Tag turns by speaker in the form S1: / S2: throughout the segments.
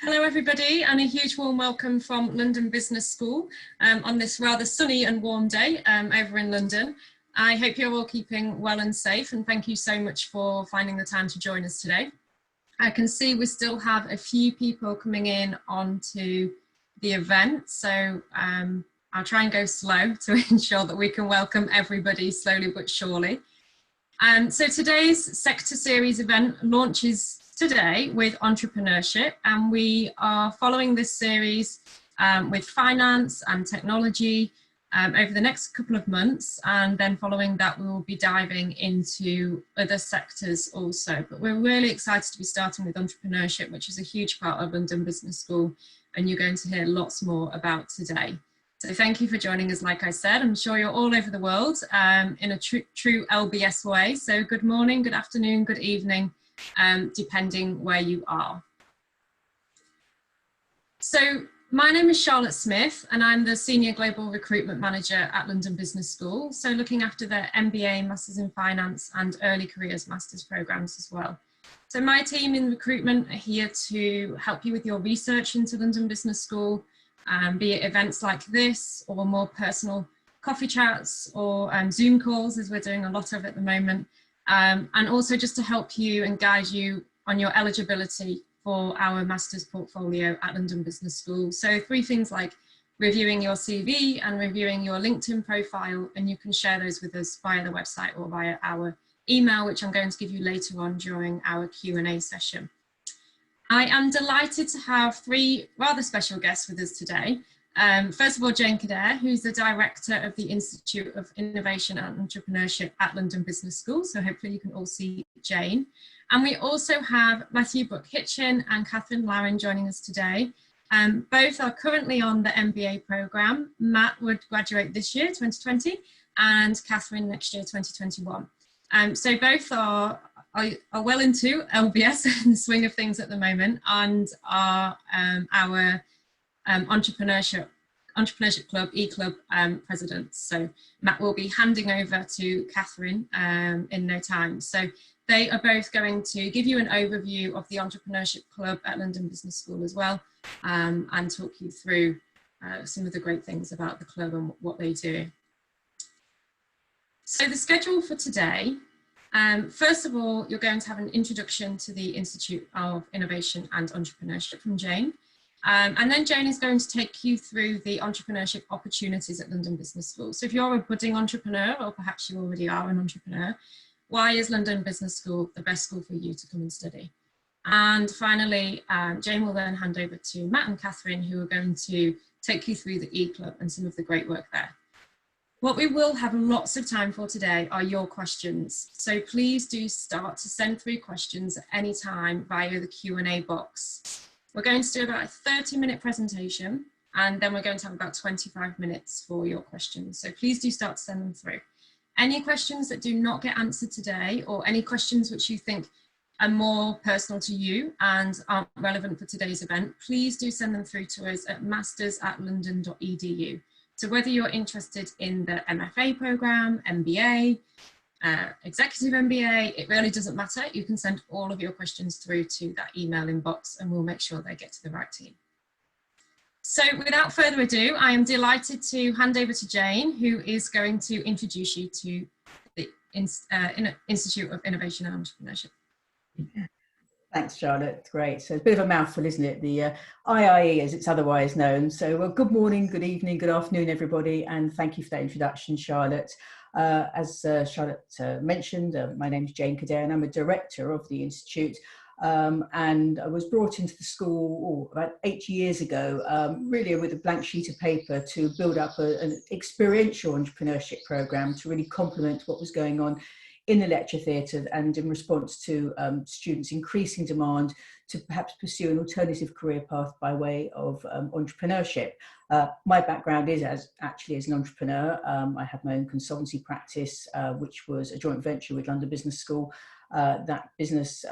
S1: Hello everybody, and a huge warm welcome from London Business School on this rather sunny and warm day over in London. I hope you're all keeping well and safe, and thank you so much for finding the time to join us today. I can see we still have a few people coming in onto the event, so I'll try and go slow to ensure that we can welcome everybody slowly but surely. So today's Sector Series event launches today with Entrepreneurship, and we are following this series with finance and technology over the next couple of months, and then following that we will be diving into other sectors also. But we're really excited to be starting with Entrepreneurship, which is a huge part of London Business School, and you're going to hear lots more about today. So thank you for joining us. Like I said, I'm sure you're all over the world in a true LBS way. So good morning, good afternoon, good evening, depending where you are. So my name is Charlotte Smith, and I'm the Senior Global Recruitment Manager at London Business School. So looking after the MBA, Masters in Finance and Early Careers Masters programs as well. So my team in recruitment are here to help you with your research into London Business School, be it events like this or more personal coffee chats or Zoom calls, as we're doing a lot of at the moment. And also just to help you and guide you on your eligibility for our master's portfolio at London Business School. So 3 things like reviewing your CV and reviewing your LinkedIn profile, and you can share those with us via the website or via our email, which I'm going to give you later on during our Q&A session. I am delighted to have 3 rather special guests with us today. First of all, Jane Khedair, who's the Director of the Institute of Innovation and Entrepreneurship at London Business School. So hopefully you can all see Jane. And we also have Matthew Buck-Hitchin and Catherine Larrin joining us today. Both are currently on the MBA programme. Matt would graduate this year, 2020, and Catherine next year, 2021. So both are well into LBS in the swing of things at the moment, and are our Entrepreneurship Club, E-Club presidents. So Matt will be handing over to Catherine in no time. So they are both going to give you an overview of the Entrepreneurship Club at London Business School as well, and talk you through some of the great things about the club and what they do. So the schedule for today, first of all, you're going to have an introduction to the Institute of Innovation and Entrepreneurship from Jane. And then Jane is going to take you through the entrepreneurship opportunities at London Business School. So if you're a budding entrepreneur, or perhaps you already are an entrepreneur, why is London Business School the best school for you to come and study? And finally, Jane will then hand over to Matt and Catherine, who are going to take you through the E-Club and some of the great work there. What we will have lots of time for today are your questions. So please do start to send through questions at any time via the Q&A box. We're going to do about a 30-minute presentation, and then we're going to have about 25 minutes for your questions. So please do start to send them through. Any questions that do not get answered today, or any questions which you think are more personal to you and aren't relevant for today's event, please do send them through to us at masters@london.edu. So whether you're interested in the MFA programme, MBA, Executive MBA, it really doesn't matter. You can send all of your questions through to that email inbox, and we'll make sure they get to the right team. So without further ado, I am delighted to hand over to Jane, who is going to introduce you to the Institute of Innovation and Entrepreneurship.
S2: Thanks, Charlotte. It's great. So it's a bit of a mouthful, isn't it? The IIE, as it's otherwise known. So well, good morning, good evening, good afternoon, everybody, and thank you for that introduction, Charlotte. As Charlotte mentioned, my name is Jane Khedair, and I'm a director of the Institute. And I was brought into the school about 8 years ago, really with a blank sheet of paper to build up an experiential entrepreneurship programme to really complement what was going on in the lecture theatre, and in response to students' increasing demand to perhaps pursue an alternative career path by way of entrepreneurship. My background is actually as an entrepreneur. I have my own consultancy practice, which was a joint venture with London Business School. That business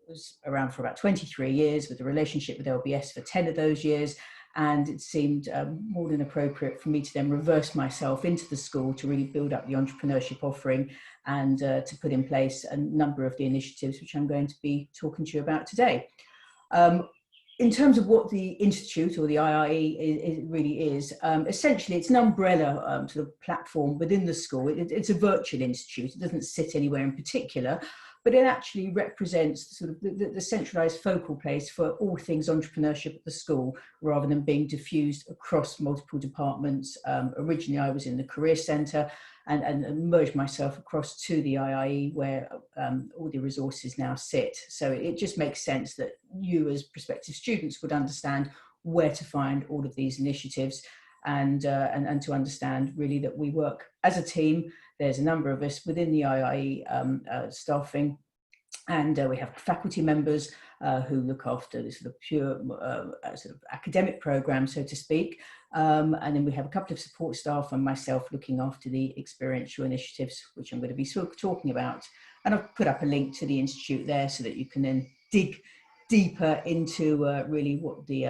S2: was around for about 23 years, with a relationship with LBS for 10 of those years. And it seemed more than appropriate for me to then reverse myself into the school to really build up the entrepreneurship offering, and to put in place a number of the initiatives which I'm going to be talking to you about today. in terms of what the Institute or the IIE really is, essentially it's an umbrella sort of platform within the school. It's a virtual institute. It doesn't sit anywhere in particular, but it actually represents sort of the centralised focal place for all things entrepreneurship at the school, rather than being diffused across multiple departments. Originally, I was in the Career Centre and merged myself across to the IIE, where all the resources now sit. So it just makes sense that you as prospective students would understand where to find all of these initiatives, and to understand really that we work as a team. There's a number of us within the IIE staffing, and we have faculty members who look after the sort of pure sort of academic program, so to speak. And then we have a couple of support staff and myself looking after the experiential initiatives, which I'm going to be sort of talking about. And I've put up a link to the Institute there so that you can then dig deeper into really what the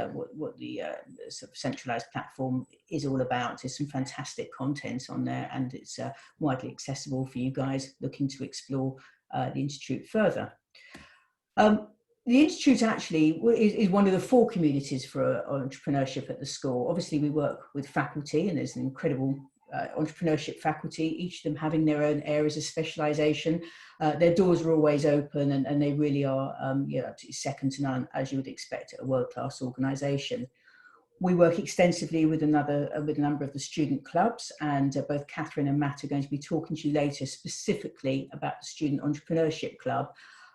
S2: sort of centralised platform is all about. There's some fantastic content on there, and it's widely accessible for you guys looking to explore the Institute further. The Institute actually is one of the 4 communities for entrepreneurship at the school. Obviously, we work with faculty, and there's an incredible entrepreneurship faculty, each of them having their own areas of specialisation. Their doors are always open, and they really are second to none, as you would expect at a world-class organisation. We work extensively with a number of the student clubs, and both Catherine and Matt are going to be talking to you later specifically about the Student Entrepreneurship Club.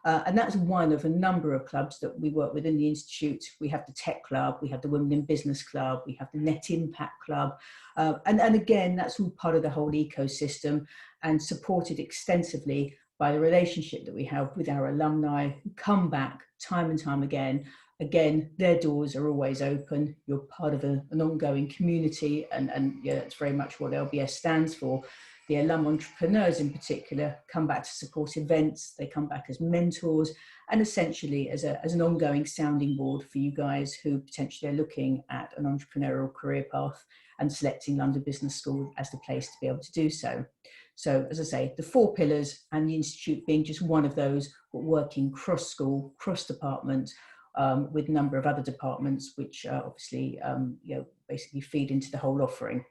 S2: And that's one of a number of clubs that we work with in the Institute. We have the Tech Club, we have the Women in Business Club, we have the Net Impact Club. And again, that's all part of the whole ecosystem and supported extensively by the relationship that we have with our alumni who come back time and time again. Again, their doors are always open. You're part of an ongoing community, and yeah, that's very much what LBS stands for. The alum entrepreneurs in particular come back to support events, they come back as mentors, and essentially as an ongoing sounding board for you guys who potentially are looking at an entrepreneurial career path and selecting London Business School as the place to be able to do so. So as I say, the 4 pillars, and the Institute being just one of those, but working cross school, cross department, with a number of other departments which obviously basically feed into the whole offering.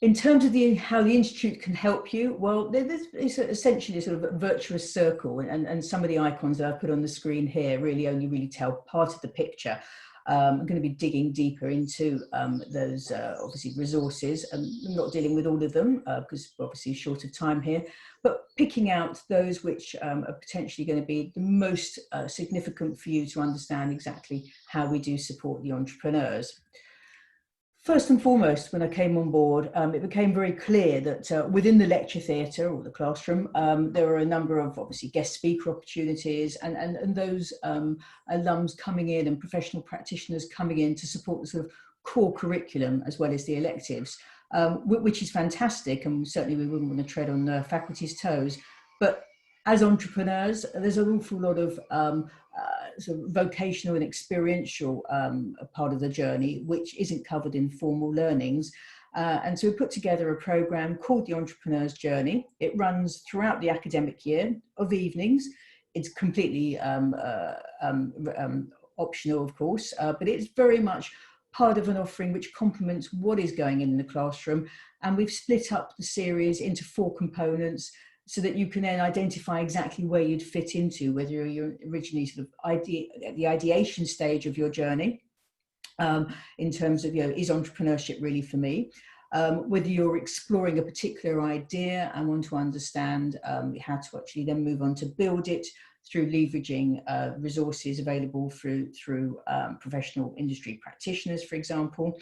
S2: In terms of how the Institute can help you, well, it's essentially a sort of a virtuous circle, and some of the icons that I've put on the screen here really tell part of the picture. I'm going to be digging deeper into those obviously resources. I'm not dealing with all of them because we're obviously short of time here, but picking out those which are potentially going to be the most significant for you to understand exactly how we do support the entrepreneurs. First and foremost, when I came on board, it became very clear that within the lecture theatre or the classroom, there were a number of obviously guest speaker opportunities and those alums coming in and professional practitioners coming in to support the sort of core curriculum as well as the electives, which is fantastic, and certainly we wouldn't want to tread on the faculty's toes. But as entrepreneurs, there's an awful lot of sort of vocational and experiential part of the journey, which isn't covered in formal learnings. And so we put together a program called the Entrepreneur's Journey. It runs throughout the academic year of evenings. It's completely optional, of course, but it's very much part of an offering which complements what is going in the classroom. And we've split up the series into 4 components, so that you can then identify exactly where you'd fit into, whether you're originally sort of at the ideation stage of your journey, in terms of, is entrepreneurship really for me? Whether you're exploring a particular idea and want to understand how to actually then move on to build it through leveraging resources available through professional industry practitioners, for example.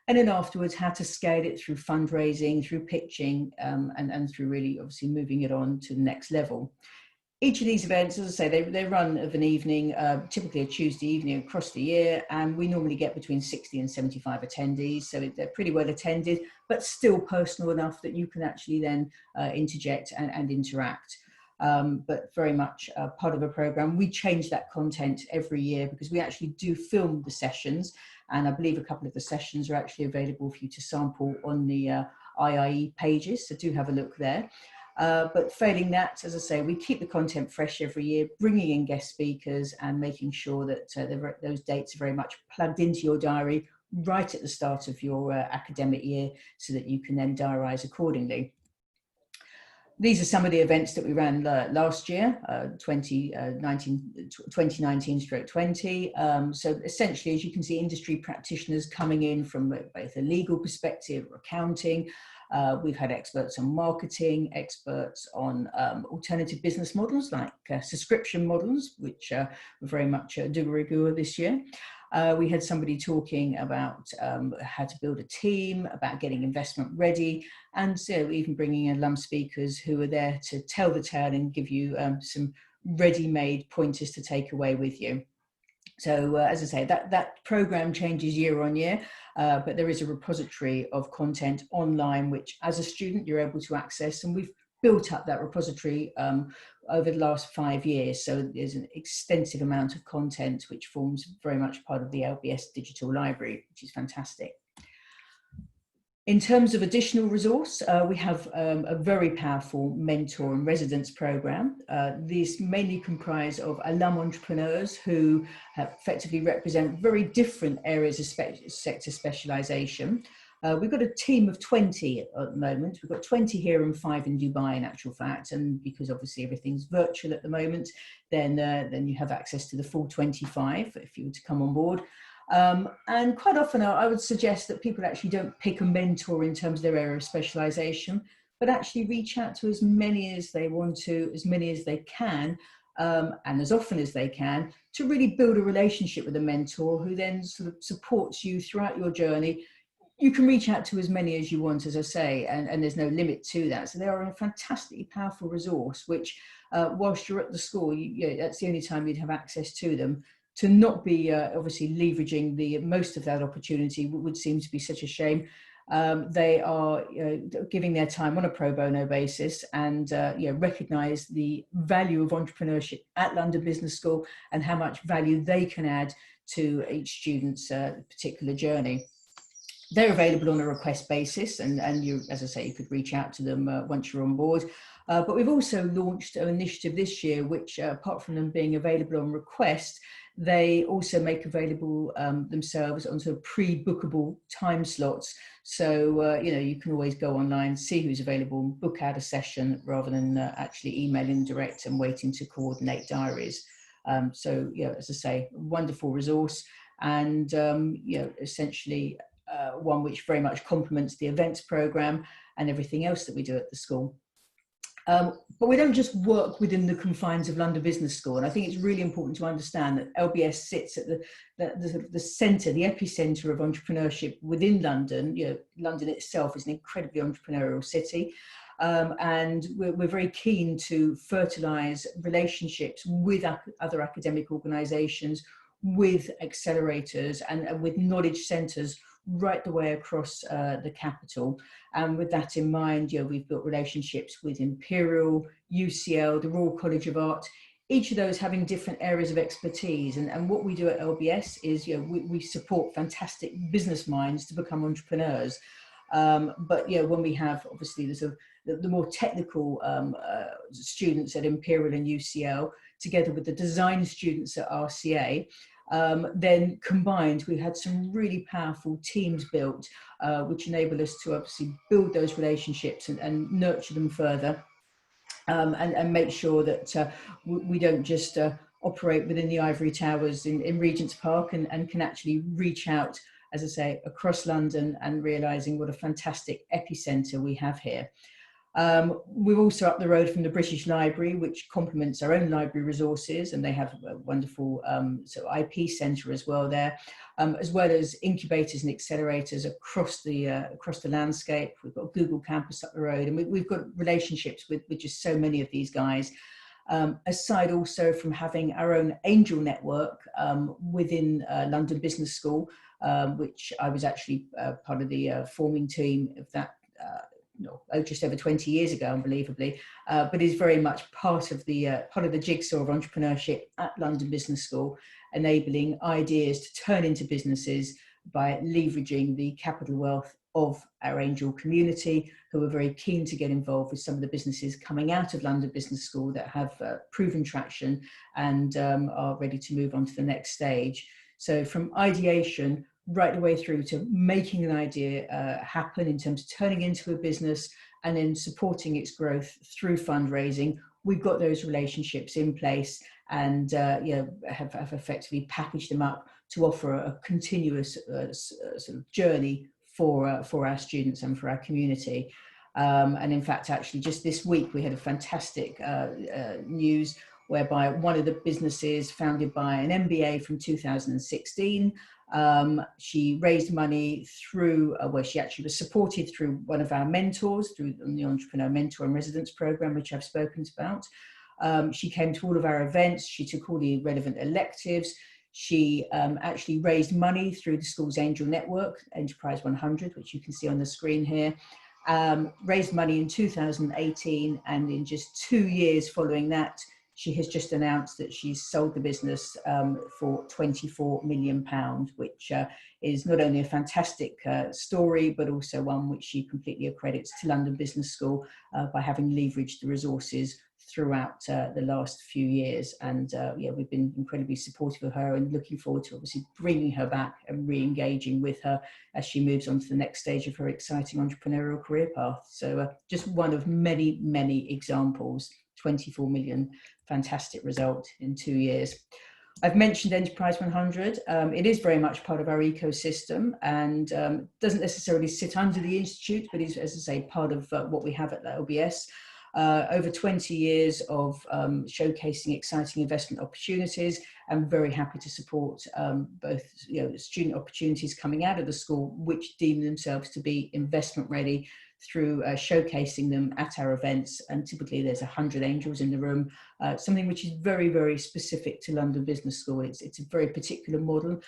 S2: And then afterwards, how to scale it through fundraising, through pitching, and through really obviously moving it on to the next level. Each of these events, as I say, they run of an evening, typically a Tuesday evening across the year, and we normally get between 60 and 75 attendees, so they're pretty well attended, but still personal enough that you can actually then interject and interact. But very much part of a program. We change that content every year because we actually do film the sessions, and I believe a couple of the sessions are actually available for you to sample on the IIE pages, so do have a look there. But failing that, as I say, we keep the content fresh every year, bringing in guest speakers and making sure that those dates are very much plugged into your diary right at the start of your academic year, so that you can then diarise accordingly. These are some of the events that we ran last year, 2019/20. So essentially, as you can see, industry practitioners coming in from both a legal perspective, accounting. We've had experts on marketing, experts on alternative business models like subscription models, which were very much de rigueur this year. We had somebody talking about how to build a team, about getting investment ready, and so even bringing in alum speakers who are there to tell the tale and give you some ready-made pointers to take away with you. So as I say, that program changes year on year, but there is a repository of content online, which as a student you're able to access, and we've built up that repository over the last 5 years. So there's an extensive amount of content which forms very much part of the LBS digital library, which is fantastic. In terms of additional resource, we have a very powerful mentor and residence program. These mainly comprise of alum entrepreneurs who effectively represent very different areas of sector specialisation. We've got a team of 20 at the moment. We've got 20 here and 5 in Dubai, in actual fact. And because obviously everything's virtual at the moment, then you have access to the full 25 if you were to come on board. And quite often I would suggest that people actually don't pick a mentor in terms of their area of specialisation, but actually reach out to as many as they want to, as many as they can, and as often as they can, to really build a relationship with a mentor who then sort of supports you throughout your journey. You can reach out to as many as you want, as I say, and there's no limit to that. So they are a fantastically powerful resource, which whilst you're at the school, that's the only time you'd have access to them. To not be obviously leveraging the most of that opportunity would seem to be such a shame. They are giving their time on a pro bono basis, and recognise the value of entrepreneurship at London Business School and how much value they can add to each student's particular journey. They're available on a request basis, and you, as I say, you could reach out to them once you're on board. But we've also launched an initiative this year, which apart from them being available on request, they also make available themselves on sort of pre-bookable time slots. So, you can always go online, see who's available, and book out a session rather than actually emailing direct and waiting to coordinate diaries. So, as I say, wonderful resource, and, essentially one which very much complements the events program and everything else that we do at the school. But we don't just work within the confines of London Business School, and I think it's really important to understand that LBS sits at the centre, the epicentre of entrepreneurship within London. London itself is an incredibly entrepreneurial city, and we're very keen to fertilise relationships with other academic organisations, with accelerators, and with knowledge centres right the way across the capital. And with that in mind, we've built relationships with Imperial, UCL, the Royal College of Art, each of those having different areas of expertise. And what we do at LBS is, we support fantastic business minds to become entrepreneurs. But when we have obviously the more technical students at Imperial and UCL, together with the design students at RCA, then combined, we had some really powerful teams built, which enable us to obviously build those relationships and nurture them further, and make sure that we don't just operate within the ivory towers in Regent's Park, and can actually reach out, as I say, across London, and realising what a fantastic epicentre we have here. We're also up the road from the British Library, which complements our own library resources, and they have a wonderful IP centre as well there, as well as incubators and accelerators across the landscape. We've got Google Campus up the road, and we've got relationships with just so many of these guys. Aside also from having our own angel network within London Business School, which I was actually part of the forming team of that. Just over 20 years ago, unbelievably, but is very much part of the jigsaw of entrepreneurship at London Business School, enabling ideas to turn into businesses by leveraging the capital wealth of our angel community, who are very keen to get involved with some of the businesses coming out of London Business School that have proven traction and are ready to move on to the next stage. So from ideation right the way through to making an idea happen in terms of turning into a business and then supporting its growth through fundraising, we've got those relationships in place and have effectively packaged them up to offer a continuous sort of journey for our students and for our community. And in fact, actually, just this week, we had a fantastic news whereby one of the businesses founded by an MBA from 2016, she raised money through, she actually was supported through one of our mentors, through the Entrepreneur Mentor and Residence Program, which I've spoken about. She came to all of our events. She took all the relevant electives. She actually raised money through the school's angel network, Enterprise 100, which you can see on the screen here. Raised money in 2018, and in just 2 years following that, she has just announced that she's sold the business for £24 million, which is not only a fantastic story, but also one which she completely accredits to London Business School by having leveraged the resources throughout the last few years. And we've been incredibly supportive of her and looking forward to obviously bringing her back and re-engaging with her as she moves on to the next stage of her exciting entrepreneurial career path. So just one of many, many examples. 24 million, fantastic result in 2 years. I've mentioned Enterprise 100. It is very much part of our ecosystem and doesn't necessarily sit under the Institute, but is, as I say, part of what we have at the LBS. Over 20 years of showcasing exciting investment opportunities. I'm very happy to support both student opportunities coming out of the school, which deem themselves to be investment ready, through showcasing them at our events. And typically there's 100 angels in the room, something which is very, very specific to London Business School. It's a very particular model,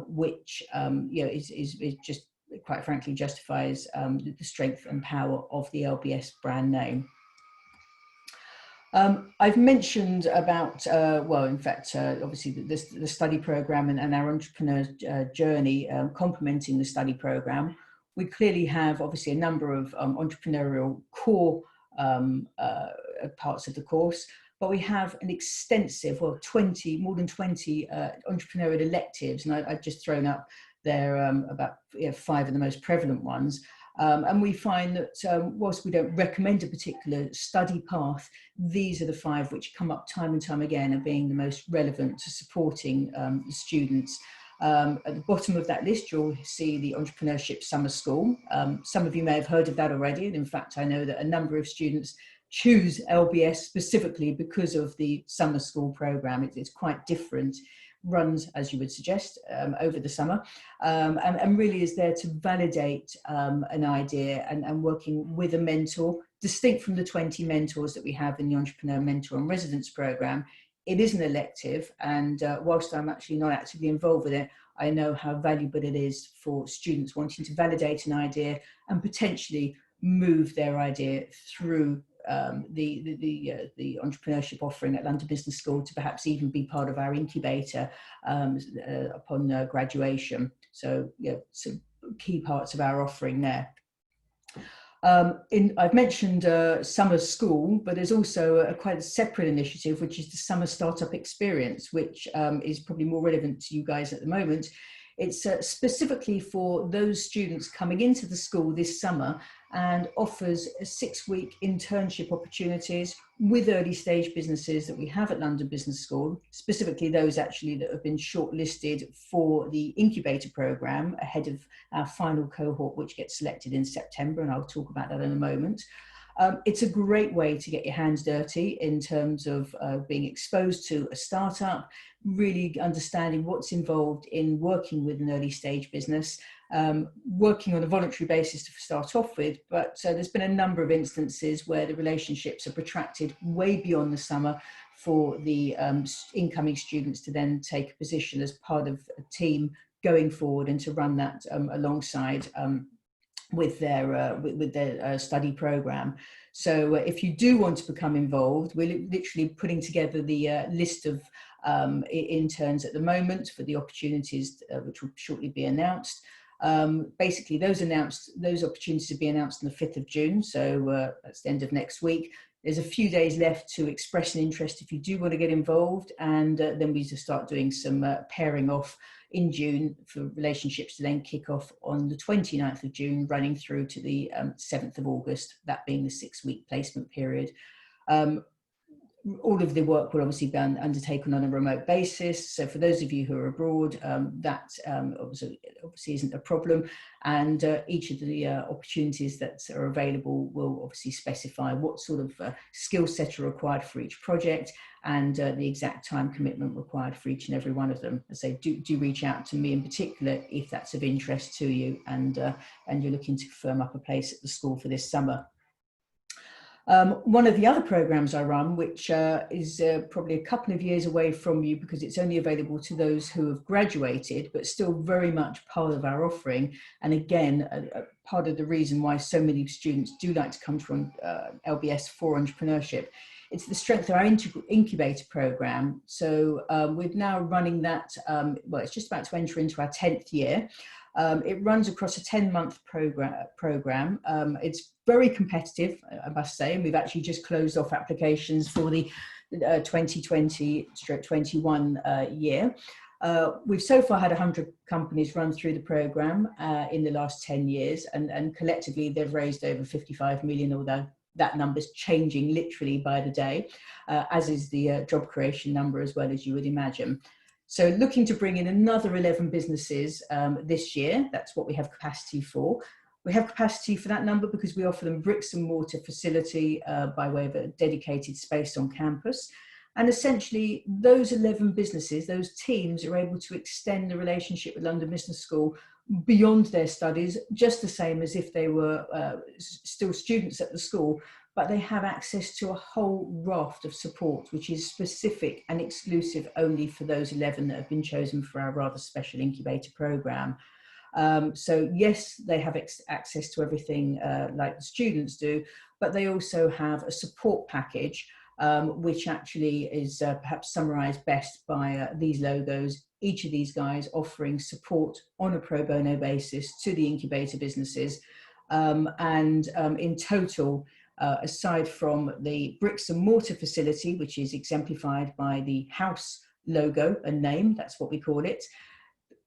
S2: which is just, quite frankly, justifies the strength and power of the LBS brand name. I've mentioned about, obviously the study program and our entrepreneur journey complementing the study program. We clearly have obviously a number of entrepreneurial core parts of the course, but we have an extensive, more than 20 entrepreneurial electives, and I've just thrown up there about 5 of the most prevalent ones. And we find that whilst we don't recommend a particular study path, these are the 5 which come up time and time again as being the most relevant to supporting the students. At the bottom of that list, you'll see the Entrepreneurship Summer School. Some of you may have heard of that already. And in fact, I know that a number of students choose LBS specifically because of the summer school program. It's quite different, runs, as you would suggest, over the summer, and really is there to validate an idea and working with a mentor, distinct from the 20 mentors that we have in the Entrepreneur Mentor and Residence Program. It is an elective, and whilst I'm actually not actively involved with it, I know how valuable it is for students wanting to validate an idea and potentially move their idea through the entrepreneurship offering at London Business School to perhaps even be part of our incubator upon graduation. So some key parts of our offering there. I've mentioned summer school, but there's also quite a separate initiative, which is the summer startup experience, which is probably more relevant to you guys at the moment. It's specifically for those students coming into the school this summer and offers 6-week internship opportunities with early stage businesses that we have at London Business School, specifically those actually that have been shortlisted for the incubator program ahead of our final cohort, which gets selected in September, and I'll talk about that in a moment. It's a great way to get your hands dirty in terms of being exposed to a startup, really understanding what's involved in working with an early stage business, working on a voluntary basis to start off with, but there's been a number of instances where the relationships are protracted way beyond the summer for the incoming students to then take a position as part of a team going forward and to run that alongside with their study program. So if you do want to become involved, we're literally putting together the list of interns at the moment for the opportunities which will shortly be announced. Basically, those opportunities will be announced on the 5th of June, so that's the end of next week. There's a few days left to express an interest if you do want to get involved, and then we just start doing some pairing off in June for relationships to then kick off on the 29th of June, running through to the 7th of August, that being the 6-week placement period. All of the work will obviously be undertaken on a remote basis. So for those of you who are abroad, that obviously isn't a problem. And each of the opportunities that are available will obviously specify what sort of skill set are required for each project and the exact time commitment required for each and every one of them. So do reach out to me in particular if that's of interest to you and you're looking to firm up a place at the school for this summer. One of the other programs I run, which is probably a couple of years away from you because it's only available to those who have graduated, but still very much part of our offering. And again, part of the reason why so many students do like to come to LBS for entrepreneurship. It's the strength of our incubator program. So we're now running that, well, it's just about to enter into our 10th year. It runs across a 10-month program. It's very competitive, I must say, and we've actually just closed off applications for the 2020-21 year. We've so far had 100 companies run through the program in the last 10 years, and collectively they've raised over 55 million, although that number's changing literally by the day, as is the job creation number as well, as you would imagine. So looking to bring in another 11 businesses this year. That's what we have capacity for. We have capacity for that number because we offer them bricks and mortar facility by way of a dedicated space on campus. And essentially those 11 businesses, those teams are able to extend the relationship with London Business School beyond their studies, just the same as if they were still students at the school, but they have access to a whole raft of support, which is specific and exclusive only for those 11 that have been chosen for our rather special incubator program. So yes, they have access to everything like the students do, but they also have a support package, which actually is perhaps summarized best by these logos. Each of these guys offering support on a pro bono basis to the incubator businesses. In total, aside from the bricks and mortar facility, which is exemplified by the house logo and name, that's what we call it,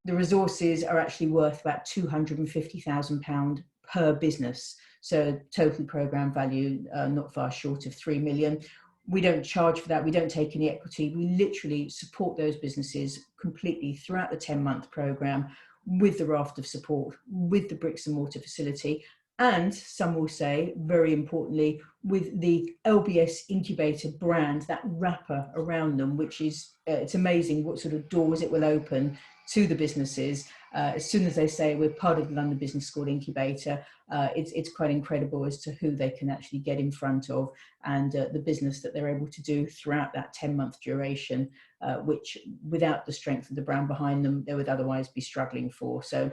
S2: the resources are actually worth about £250,000 per business. So total programme value not far short of 3 million. We don't charge for that. We don't take any equity. We literally support those businesses completely throughout the 10-month programme with the raft of support, with the bricks and mortar facility, and some will say, very importantly, with the LBS incubator brand, that wrapper around them, which is, it's amazing what sort of doors it will open to the businesses. As soon as they say we're part of the London Business School incubator, it's quite incredible as to who they can actually get in front of and the business that they're able to do throughout that 10-month duration, which without the strength of the brand behind them, they would otherwise be struggling for. So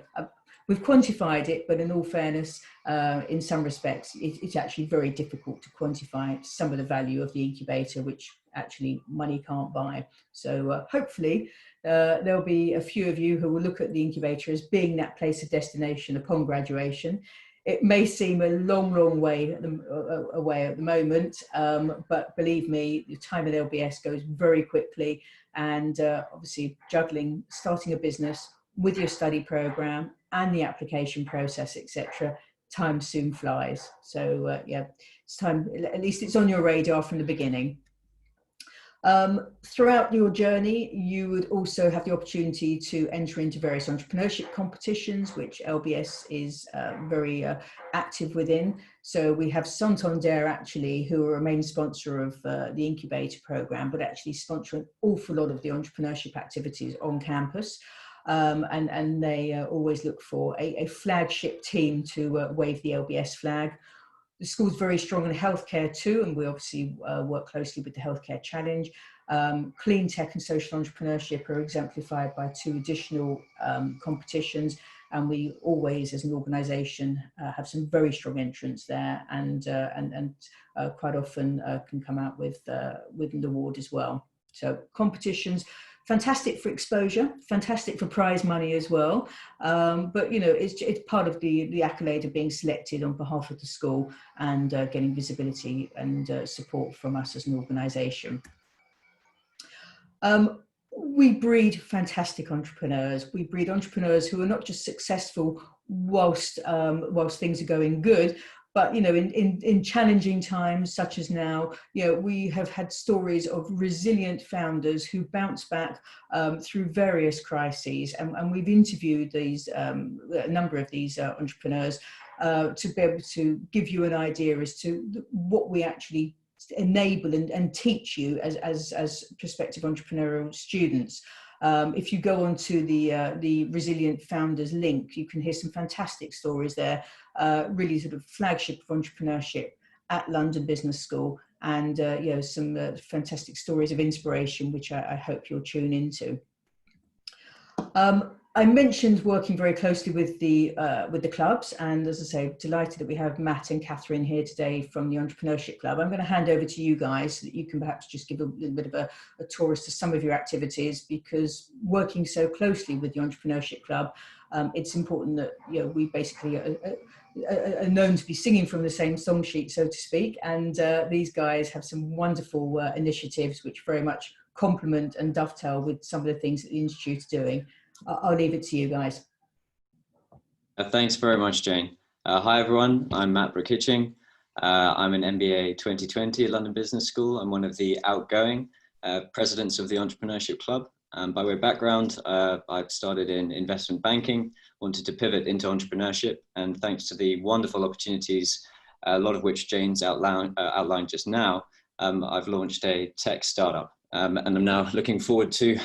S2: we've quantified it, but in all fairness, in some respects, it's actually very difficult to quantify some of the value of the incubator, which actually money can't buy. So hopefully there'll be a few of you who will look at the incubator as being that place of destination upon graduation. It may seem a long, long way away at the moment, but believe me, the time at LBS goes very quickly, and obviously juggling, starting a business with your study program and the application process, etc., time soon flies. So yeah, it's time, at least it's on your radar from the beginning. Throughout your journey, you would also have the opportunity to enter into various entrepreneurship competitions, which LBS is very active within. So we have Santander actually, who are a main sponsor of the incubator program, but actually sponsor an awful lot of the entrepreneurship activities on campus. And they always look for a flagship team to wave the LBS flag. The school's very strong in healthcare too, and we obviously work closely with the Healthcare Challenge. Clean tech and social entrepreneurship are exemplified by 2 additional competitions, and we always, as an organisation, have some very strong entrants there, and quite often can come out with an award as well. So competitions, fantastic for exposure, fantastic for prize money as well. But, you know, it's part of the accolade of being selected on behalf of the school and getting visibility and support from us as an organisation. We breed fantastic entrepreneurs. We breed entrepreneurs who are not just successful whilst things are going good, but, you know, in challenging times such as now, you know, we have had stories of resilient founders who bounce back through various crises, and we've interviewed a number of these entrepreneurs to be able to give you an idea as to what we actually enable and teach you as prospective entrepreneurial students. If you go onto the Resilient Founders link, you can hear some fantastic stories there, really sort of flagship of entrepreneurship at London Business School, and you know, some fantastic stories of inspiration, which I hope you'll tune into. I mentioned working very closely with the clubs, and as I say, delighted that we have Matt and Catherine here today from the Entrepreneurship Club. I'm going to hand over to you guys so that you can perhaps just give a little bit of a tour as to some of your activities, because working so closely with the Entrepreneurship Club, it's important that, you know, we basically are known to be singing from the same song sheet, so to speak, and these guys have some wonderful initiatives which very much complement and dovetail with some of the things that the Institute's doing. I'll leave it to you guys.
S3: Thanks very much, Jane. Hi everyone, I'm Matt Brooke-Hitching. I'm an MBA 2020 at London Business School. I'm one of the outgoing presidents of the Entrepreneurship Club. By way of background, I've started in investment banking, wanted to pivot into entrepreneurship, and thanks to the wonderful opportunities, a lot of which Jane's outlined just now, I've launched a tech startup. And I'm now looking forward to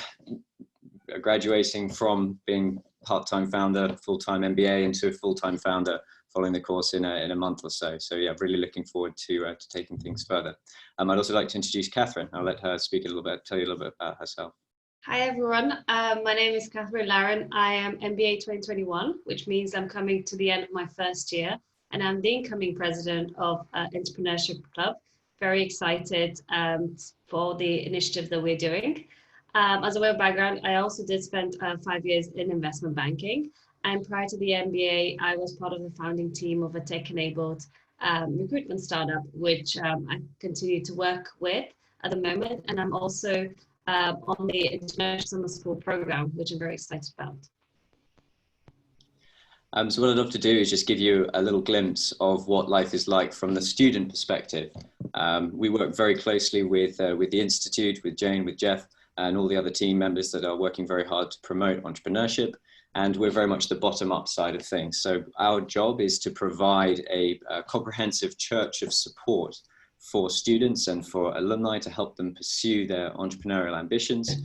S3: graduating from being part-time founder, full-time MBA, into a full-time founder following the course in a month or so. So yeah, really looking forward to taking things further. I'd also like to introduce Catherine. I'll let her speak a little bit, tell you a little bit about herself.
S4: Hi everyone, my name is Catherine Laren. I am MBA 2021, which means I'm coming to the end of my first year, and I'm the incoming president of Entrepreneurship Club. Very excited for the initiative that we're doing. As a way of background, I also did spend 5 years in investment banking. And prior to the MBA, I was part of the founding team of a tech-enabled recruitment startup, which I continue to work with at the moment. And I'm also on the International Summer School program, which I'm very excited about.
S3: So what I'd love to do is just give you a little glimpse of what life is like from the student perspective. We work very closely with the Institute, with Jane, with Jeff, and all the other team members that are working very hard to promote entrepreneurship. And we're very much the bottom-up side of things. So our job is to provide a comprehensive church of support for students and for alumni to help them pursue their entrepreneurial ambitions.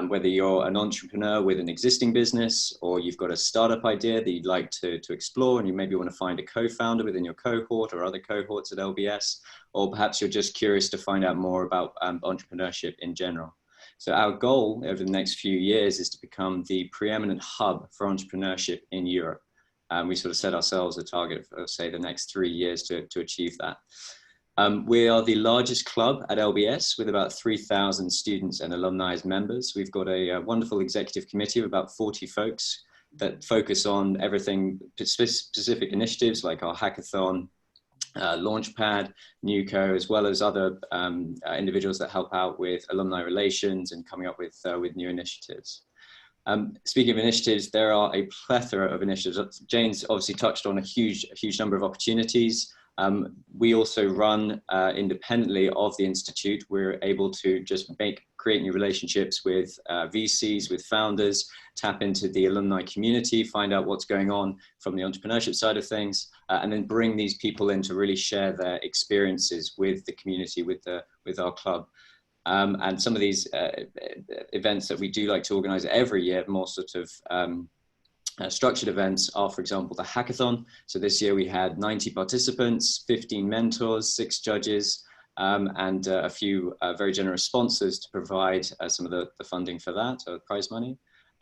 S3: Whether you're an entrepreneur with an existing business, or you've got a startup idea that you'd like to explore, and you maybe want to find a co-founder within your cohort or other cohorts at LBS, or perhaps you're just curious to find out more about entrepreneurship in general. So our goal over the next few years is to become the preeminent hub for entrepreneurship in Europe. We sort of set ourselves a target of, say, the next 3 years to achieve that. We are the largest club at LBS with about 3,000 students and alumni as members. We've got a wonderful executive committee of about 40 folks that focus on everything, specific initiatives like our hackathon, Launchpad, NewCo, as well as other individuals that help out with alumni relations and coming up with new initiatives. Speaking of initiatives, there are a plethora of initiatives. Jane's obviously touched on a huge number of opportunities. We also run independently of the Institute. We're able to just create new relationships with VCs, with founders, tap into the alumni community, find out what's going on from the entrepreneurship side of things, and then bring these people in to really share their experiences with the community, with our club. And some of these events that we do like to organize every year, more sort of structured events, are, for example, the hackathon. So this year we had 90 participants, 15 mentors, 6 judges, and a few very generous sponsors to provide some of the funding for that, prize money.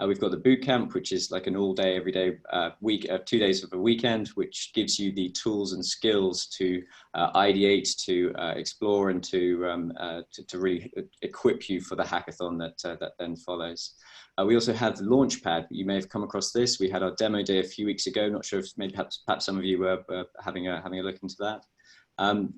S3: We've got the boot camp, which is like an all day, every day week, 2 days of a weekend, which gives you the tools and skills to ideate, to explore, and to really equip you for the hackathon that then follows. We also have the Launchpad. You may have come across this. We had our demo day a few weeks ago. Not sure if maybe perhaps some of you were having a look into that.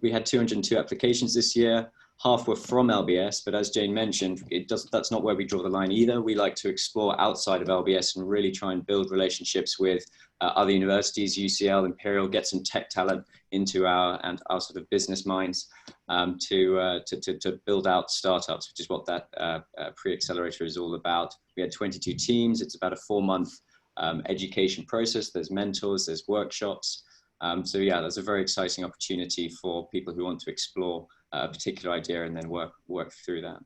S3: We had 202 applications this year. Half were from LBS, but as Jane mentioned, that's not where we draw the line either. We like to explore outside of LBS and really try and build relationships with other universities, UCL, Imperial, get some tech talent into our sort of business minds to build out startups, which is what that pre-accelerator is all about. We had 22 teams. It's about a 4-month education process. There's mentors, there's workshops. So yeah, that's a very exciting opportunity for people who want to explore a particular idea and then work through that.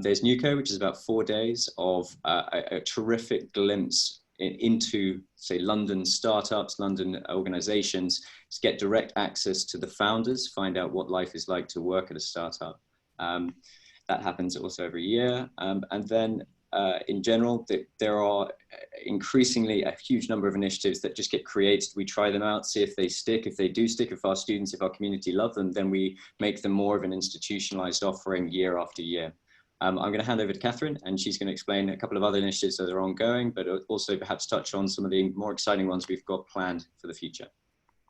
S3: There's NUCO, which is about 4 days of a terrific glimpse into, say, London startups, London organizations, to get direct access to the founders, find out what life is like to work at a startup. That happens also every year. And then in general, there are increasingly a huge number of initiatives that just get created. We try them out, see if they stick. If they do stick, if our students, if our community love them, then we make them more of an institutionalized offering year after year. I'm going to hand over to Catherine, and she's going to explain a couple of other initiatives that are ongoing, but also perhaps touch on some of the more exciting ones we've got planned for the future.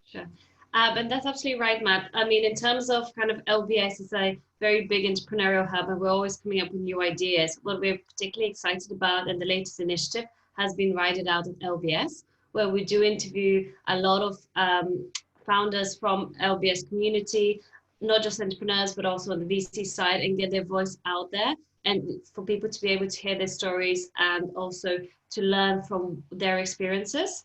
S4: Sure. And that's absolutely right, Matt. I mean, in terms of kind of LBS is a very big entrepreneurial hub, and we're always coming up with new ideas. What we're particularly excited about, and the latest initiative has been Ride It Out at LBS, where we do interview a lot of founders from LBS community, not just entrepreneurs, but also on the VC side, and get their voice out there, and for people to be able to hear their stories and also to learn from their experiences.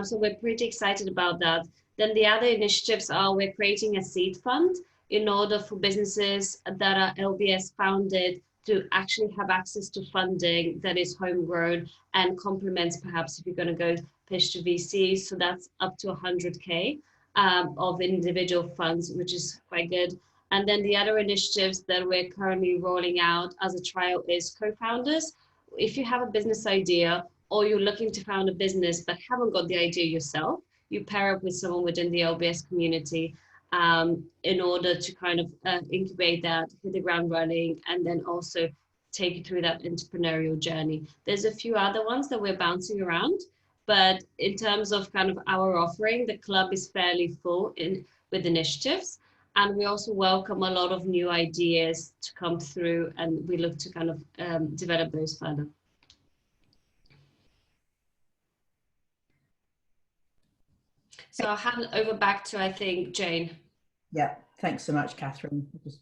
S4: So we're pretty excited about that. Then the other initiatives are we're creating a seed fund in order for businesses that are LBS founded to actually have access to funding that is homegrown and complements perhaps if you're going to go pitch to VCs. So that's up to 100K of individual funds, which is quite good. And then the other initiatives that we're currently rolling out as a trial is co-founders. If you have a business idea or you're looking to found a business but haven't got the idea yourself, you pair up with someone within the LBS community in order to kind of incubate that, hit the ground running, and then also take you through that entrepreneurial journey. There's a few other ones that we're bouncing around, but in terms of kind of our offering, the club is fairly full with initiatives. And we also welcome a lot of new ideas to come through, and we look to kind of develop those further. So I'll hand over back to, I think, Jane.
S2: Yeah, thanks so much, Catherine. Just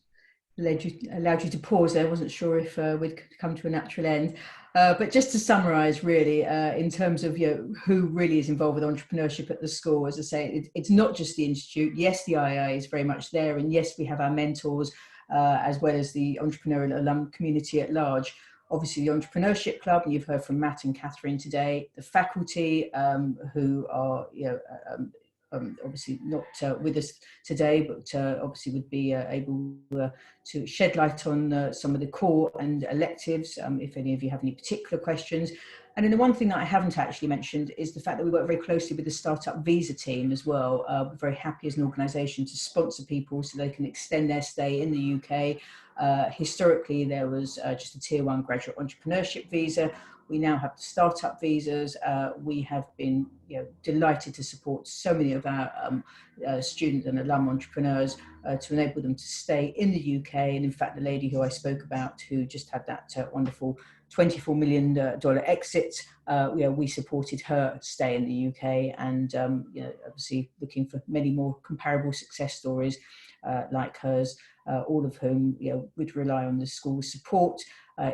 S2: allowed you to pause there. I wasn't sure if we'd come to a natural end. But just to summarise, really, in terms of who really is involved with entrepreneurship at the school, as I say, it's not just the institute. Yes, the IA is very much there, and yes, we have our mentors as well as the entrepreneurial alum community at large. Obviously, the Entrepreneurship Club, and you've heard from Matt and Catherine today, the faculty who are obviously not with us today, but obviously would be able to shed light on some of the core and electives, if any of you have any particular questions. And then the one thing that I haven't actually mentioned is the fact that we work very closely with the Startup Visa team as well. We're very happy as an organisation to sponsor people so they can extend their stay in the UK. Historically, there was just a Tier 1 graduate entrepreneurship visa. We now have the startup visas. We have been delighted to support so many of our student and alum entrepreneurs to enable them to stay in the UK. And in fact, the lady who I spoke about, who just had that wonderful $24 million exit, we supported her stay in the UK, and obviously looking for many more comparable success stories like hers, all of whom would rely on the school's support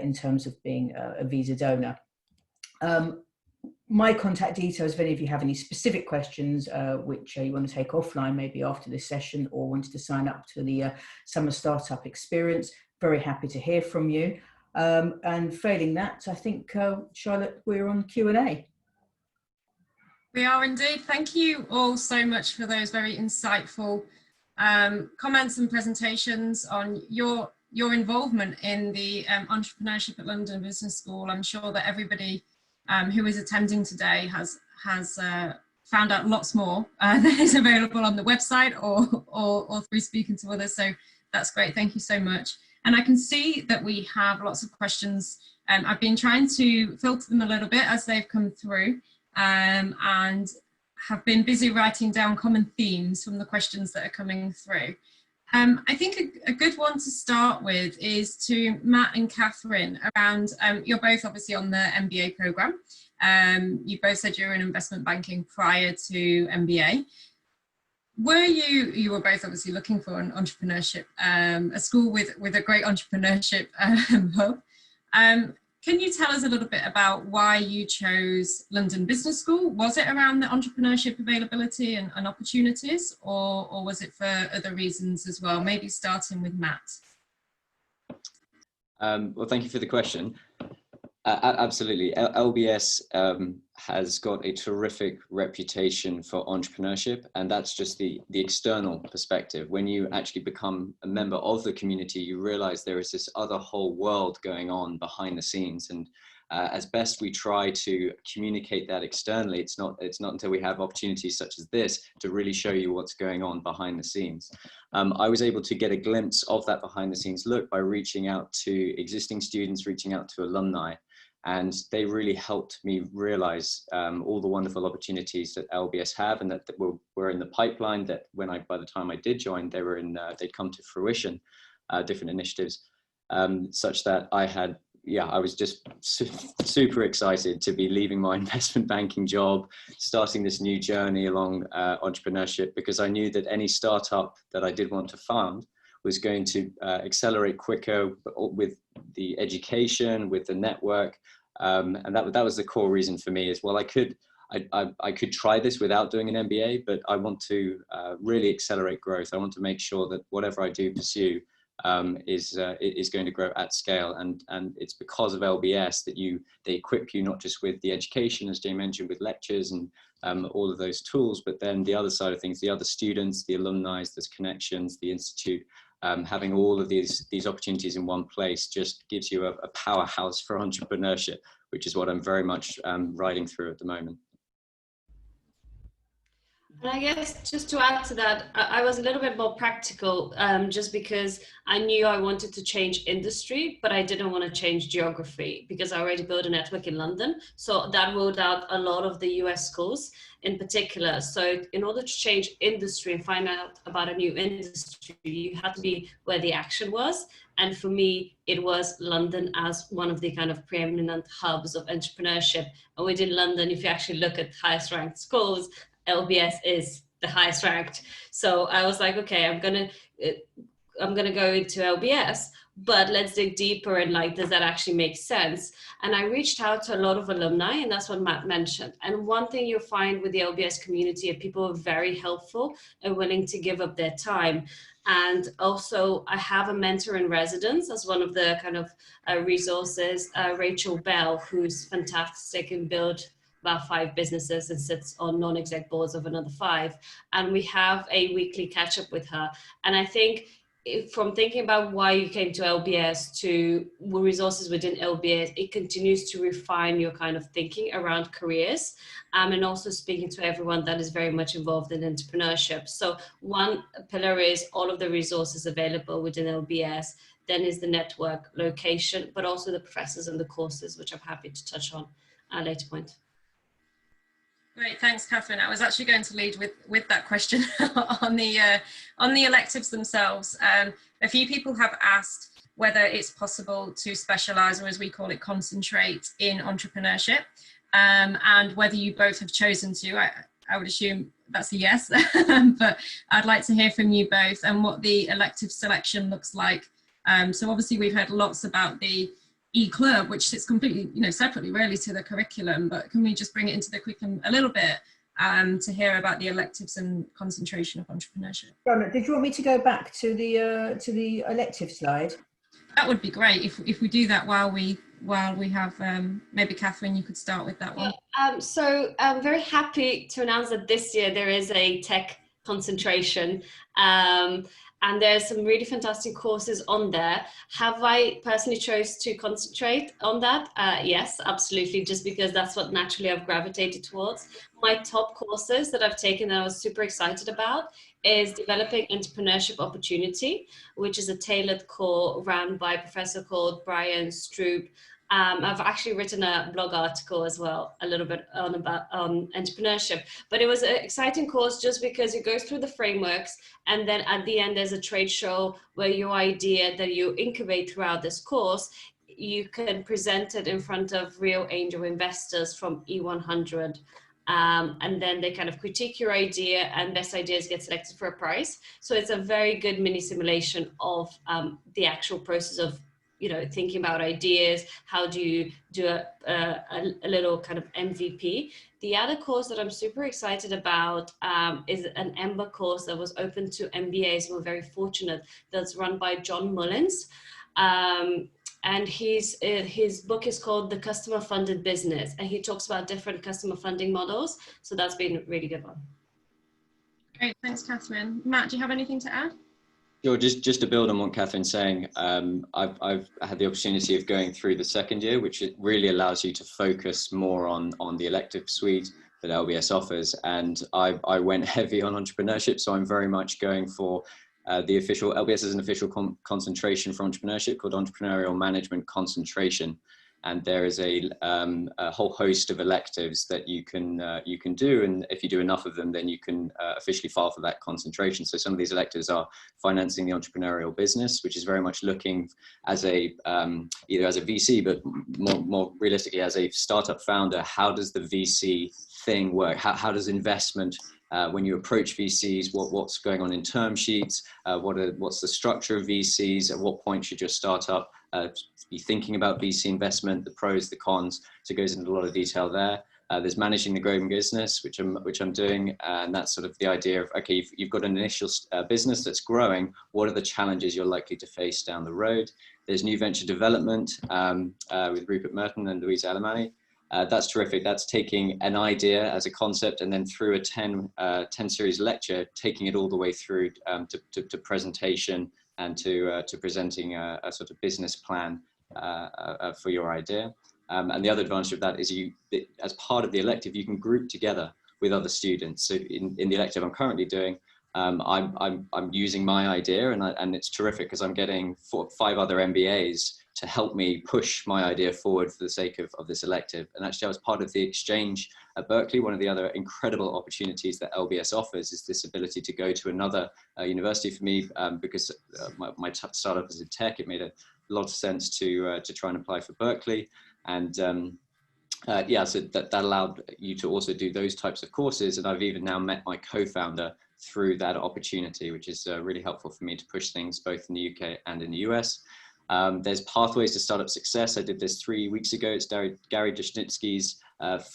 S2: in terms of being a visa donor. My contact details, if any of you have any specific questions which you want to take offline maybe after this session, or wanted to sign up to the summer startup experience, very happy to hear from you. And failing that, I think, Charlotte, we're on Q&A.
S1: We are indeed. Thank you all so much for those very insightful comments and presentations on your involvement in the Entrepreneurship at London Business School. I'm sure that everybody who is attending today has found out lots more that is available on the website or through speaking to others. So that's great. Thank you so much. And I can see that we have lots of questions. I've been trying to filter them a little bit as they've come through, and have been busy writing down common themes from the questions that are coming through. I think a good one to start with is to Matt and Catherine around, you're both obviously on the MBA programme. You both said you were in investment banking prior to MBA. You were both obviously looking for an entrepreneurship, a school with a great entrepreneurship hub. Can you tell us a little bit about why you chose London Business School? Was it around the entrepreneurship availability and opportunities, or was it for other reasons as well? Maybe starting with Matt.
S3: Well, thank you for the question. Absolutely. LBS has got a terrific reputation for entrepreneurship, and that's just the external perspective. When you actually become a member of the community, you realize there is this other whole world going on behind the scenes. And as best we try to communicate that externally, it's not until we have opportunities such as this to really show you what's going on behind the scenes. I was able to get a glimpse of that behind the scenes look by reaching out to existing students, reaching out to alumni. And they really helped me realize all the wonderful opportunities that LBS have, and that were in the pipeline. That by the time I did join, they'd come to fruition, different initiatives, such that I was just super excited to be leaving my investment banking job, starting this new journey along entrepreneurship, because I knew that any startup that I did want to found was going to accelerate quicker with the education, with the network. And that was the core reason for me, is, well, I could try this without doing an MBA, but I want to really accelerate growth. I want to make sure that whatever I do pursue is going to grow at scale. And it's because of LBS that they equip you not just with the education, as Jay mentioned, with lectures and all of those tools, but then the other side of things, the other students, the alumni, there's connections, the institute. Having all of these opportunities in one place just gives you a powerhouse for entrepreneurship, which is what I'm very much riding through at the moment.
S4: And I guess just to add to that, I was a little bit more practical, just because I knew I wanted to change industry, but I didn't want to change geography because I already built a network in London. So that ruled out a lot of the US schools in particular. So in order to change industry and find out about a new industry, you had to be where the action was. And for me, it was London as one of the kind of preeminent hubs of entrepreneurship. And within London, if you actually look at highest ranked schools, LBS is the highest ranked. So I was like, okay, I'm gonna go into LBS, but let's dig deeper and does that actually make sense? And I reached out to a lot of alumni, and that's what Matt mentioned. And one thing you'll find with the LBS community are people are very helpful and willing to give up their time. And also I have a mentor in residence as one of the kind of resources, Rachel Bell, who's fantastic and built about 5 businesses and sits on non-exec boards of another 5. And we have a weekly catch up with her. And I think from thinking about why you came to LBS to resources within LBS, it continues to refine your kind of thinking around careers, and also speaking to everyone that is very much involved in entrepreneurship. So one pillar is all of the resources available within LBS, then is the network, location, but also the professors and the courses, which I'm happy to touch on at a later point.
S1: Great, thanks, Catherine. I was actually going to lead with that question on the electives themselves. A few people have asked whether it's possible to specialise, or as we call it, concentrate in entrepreneurship, and whether you both have chosen to. I would assume that's a yes, but I'd like to hear from you both and what the elective selection looks like. So obviously we've heard lots about the e-club, which sits completely, separately really to the curriculum, but can we just bring it into the curriculum a little bit to hear about the electives and concentration of entrepreneurship?
S2: Donna, did you want me to go back to the elective slide?
S1: That would be great if we do that while we have, maybe Catherine, you could start with that one.
S4: So I'm very happy to announce that this year there is a tech concentration. and there's some really fantastic courses on there. Have I personally chose to concentrate on that? Yes, absolutely, just because that's what naturally I've gravitated towards. My top courses that I've taken that I was super excited about is Developing Entrepreneurship Opportunity, which is a tailored course run by a professor called Brian Stroop. I've actually written a blog article as well, a little bit on entrepreneurship, but it was an exciting course just because it goes through the frameworks, and then at the end there's a trade show where your idea that you incubate throughout this course, you can present it in front of real angel investors from E100. And then they kind of critique your idea, and best ideas get selected for a prize. So it's a very good mini simulation of the actual process of, you know, thinking about ideas. How do you do a little kind of MVP? The other course that I'm super excited about is an EMBA course that was open to MBAs. We're very fortunate. That's run by John Mullins. And his book is called The Customer Funded Business, and he talks about different customer funding models. So that's been a really good one.
S1: Great, thanks, Catherine. Matt, do you have anything to add?
S3: Sure, just to build on what Catherine's saying, I've had the opportunity of going through the second year, which it really allows you to focus more on the elective suite that LBS offers. And I went heavy on entrepreneurship, so I'm very much going for the official, LBS is an official concentration for entrepreneurship called Entrepreneurial Management Concentration. And there is a whole host of electives that you can do, and if you do enough of them, then you can officially file for that concentration. So some of these electives are financing the entrepreneurial business, which is very much looking as a either as a VC, but more realistically as a startup founder. How does the VC thing work? How does investment when you approach VCs, what's going on in term sheets? What's the structure of VCs? At what point should your startup be thinking about VC investment, the pros, the cons? So it goes into a lot of detail there. There's managing the growing business, which I'm doing, and that's sort of the idea of, okay, you've got an initial business that's growing. What are the challenges you're likely to face down the road? There's new venture development with Rupert Merton and Louise Alemany. That's terrific. That's taking an idea as a concept, and then through a 10 series lecture, taking it all the way through to presentation and to presenting a sort of business plan for your idea. And the other advantage of that is as part of the elective, you can group together with other students. So in the elective I'm currently doing, I'm using my idea, and it's terrific because I'm getting 5 other MBAs to help me push my idea forward for the sake of this elective. And actually I was part of the exchange at Berkeley. One of the other incredible opportunities that LBS offers is this ability to go to another university for me, because my startup is in tech. It made a lot of sense to try and apply for Berkeley. And yeah, so that allowed you to also do those types of courses. And I've even now met my co-founder through that opportunity, which is really helpful for me to push things both in the UK and in the US. There's Pathways to Startup Success. I did this 3 weeks ago. It's Gary Dushnitsky's